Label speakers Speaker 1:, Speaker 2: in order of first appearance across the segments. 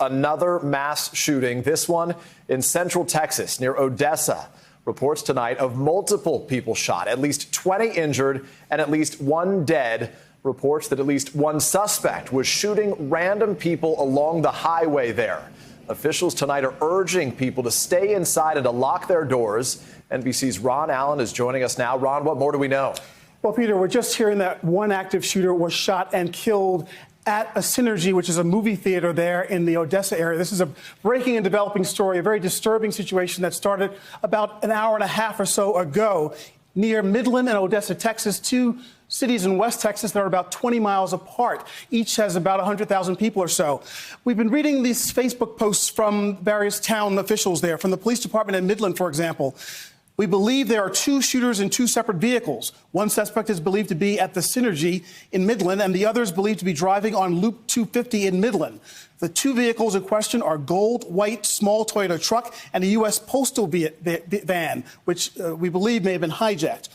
Speaker 1: Another mass shooting, this one in central Texas near Odessa. Reports tonight of multiple people shot, at least 20 injured and at least one dead. Reports that at least one suspect was shooting random people along the highway there. Officials tonight are urging people to stay inside and to lock their doors. NBC's Ron Allen is joining us now. Ron, what more do we know?
Speaker 2: Well, Peter, we're just hearing that one active shooter was shot and killed at a Synergy, which is a movie theater there in the Odessa area. This is a breaking and developing story, a very disturbing situation that started about an hour and a half or so ago near Midland and Odessa, Texas, two cities in West Texas that are about 20 miles apart. Each has about 100,000 people or so. We've been reading these Facebook posts from various town officials there, from the police department in Midland, for example. We believe there are two shooters in two separate vehicles. One suspect is believed to be at the Synergy in Midland, and the other is believed to be driving on Loop 250 in Midland. The two vehicles in question are gold, white, small Toyota truck and a U.S. postal van, which we believe may have been hijacked.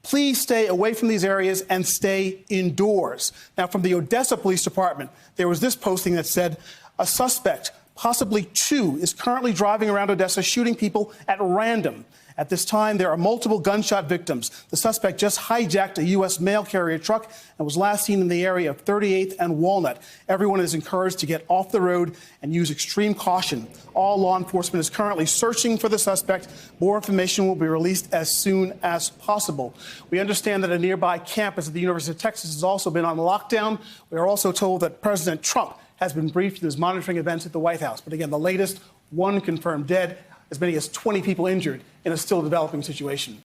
Speaker 2: Please stay away from these areas and stay indoors. Now, from the Odessa Police Department, there was this posting that said, a suspect, possibly two, is currently driving around Odessa shooting people at random. At this time, there are multiple gunshot victims. The suspect just hijacked a U.S. mail carrier truck and was last seen in the area of 38th and Walnut. Everyone is encouraged to get off the road and use extreme caution. All law enforcement is currently searching for the suspect. More information will be released as soon as possible. We understand that a nearby campus at the University of Texas has also been on lockdown. We are also told that President Trump has been briefed and is monitoring events at the White House. But again, the latest, one confirmed dead, as many as 20 people injured in a still developing situation.